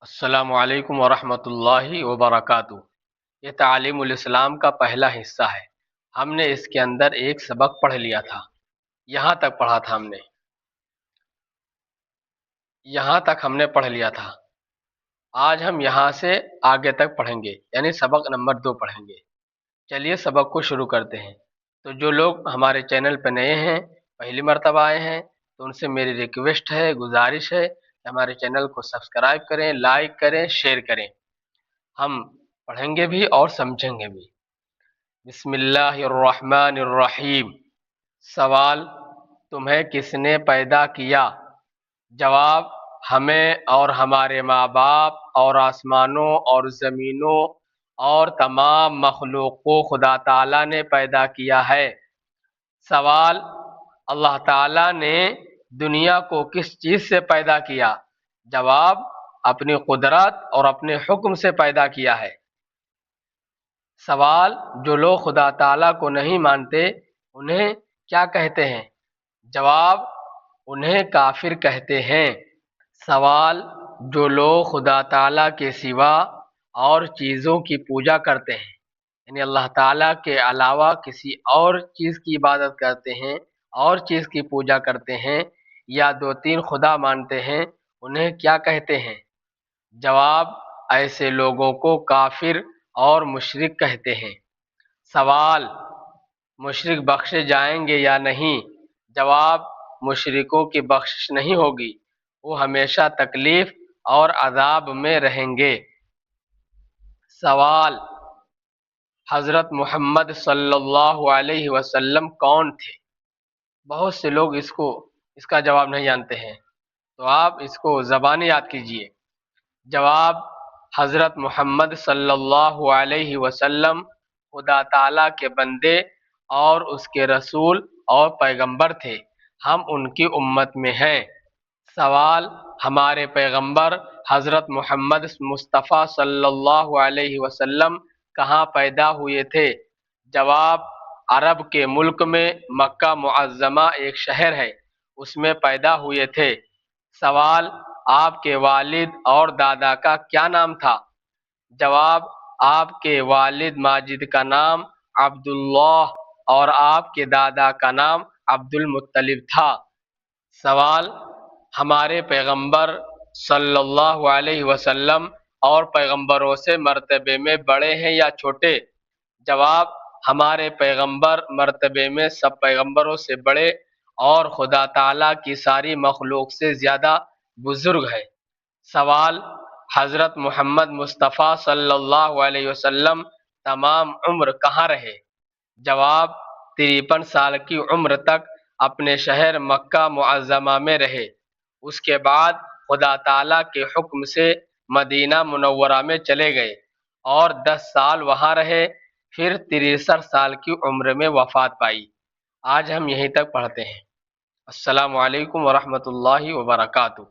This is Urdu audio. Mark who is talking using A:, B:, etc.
A: السلام علیکم ورحمۃ اللہ وبرکاتہ۔ یہ تعلیم الاسلام کا پہلا حصہ ہے۔ ہم نے اس کے اندر ایک سبق پڑھ لیا تھا، یہاں تک پڑھا تھا ہم نے، یہاں تک ہم نے پڑھ لیا تھا۔ آج ہم یہاں سے آگے تک پڑھیں گے، یعنی سبق نمبر 2 پڑھیں گے۔ چلیے سبق کو شروع کرتے ہیں۔ تو جو لوگ ہمارے چینل پہ نئے ہیں، پہلی مرتبہ آئے ہیں، تو ان سے میری ریکویسٹ ہے، گزارش ہے کہ ہمارے چینل کو سبسکرائب کریں، لائک کریں، شیئر کریں۔ ہم پڑھیں گے بھی اور سمجھیں گے بھی۔ بسم اللہ الرحمن الرحیم۔ سوال: تمہیں کس نے پیدا کیا؟ جواب: ہمیں اور ہمارے ماں باپ اور آسمانوں اور زمینوں اور تمام مخلوق کو خدا تعالیٰ نے پیدا کیا ہے۔ سوال: اللہ تعالیٰ نے دنیا کو کس چیز سے پیدا کیا؟ جواب: اپنی قدرت اور اپنے حکم سے پیدا کیا ہے۔ سوال: جو لوگ خدا تعالیٰ کو نہیں مانتے انہیں کیا کہتے ہیں؟ جواب: انہیں کافر کہتے ہیں۔ سوال: جو لوگ خدا تعالیٰ کے سوا اور چیزوں کی پوجا کرتے ہیں، یعنی اللہ تعالیٰ کے علاوہ کسی اور چیز کی عبادت کرتے ہیں، اور چیز کی پوجا کرتے ہیں، یا 2-3 خدا مانتے ہیں، انہیں کیا کہتے ہیں؟ جواب: ایسے لوگوں کو کافر اور مشرک کہتے ہیں۔ سوال: مشرک بخشے جائیں گے یا نہیں؟ جواب: مشرکوں کی بخشش نہیں ہوگی، وہ ہمیشہ تکلیف اور عذاب میں رہیں گے۔ سوال: حضرت محمد صلی اللہ علیہ وسلم کون تھے؟ بہت سے لوگ اس کا جواب نہیں جانتے ہیں، تو آپ اس کو زبانی یاد کیجئے۔ جواب: حضرت محمد صلی اللہ علیہ وسلم خدا تعالیٰ کے بندے اور اس کے رسول اور پیغمبر تھے، ہم ان کی امت میں ہیں۔ سوال: ہمارے پیغمبر حضرت محمد مصطفیٰ صلی اللہ علیہ وسلم کہاں پیدا ہوئے تھے؟ جواب: عرب کے ملک میں مکہ معظمہ ایک شہر ہے، اس میں پیدا ہوئے تھے۔ سوال: آپ کے والد اور دادا کا کیا نام تھا؟ جواب: آپ کے والد ماجد کا نام عبداللہ اور آپ کے دادا کا نام عبد المطلب تھا۔ سوال: ہمارے پیغمبر صلی اللہ علیہ وسلم اور پیغمبروں سے مرتبے میں بڑے ہیں یا چھوٹے؟ جواب: ہمارے پیغمبر مرتبے میں سب پیغمبروں سے بڑے اور خدا تعالیٰ کی ساری مخلوق سے زیادہ بزرگ ہے۔ سوال: حضرت محمد مصطفیٰ صلی اللہ علیہ وسلم تمام عمر کہاں رہے؟ جواب: 53 سال کی عمر تک اپنے شہر مکہ معظمہ میں رہے، اس کے بعد خدا تعالیٰ کے حکم سے مدینہ منورہ میں چلے گئے اور 10 سال وہاں رہے، پھر 63 سال کی عمر میں وفات پائی۔ آج ہم یہیں تک پڑھتے ہیں۔ السلام علیکم ورحمۃ اللہ وبرکاتہ۔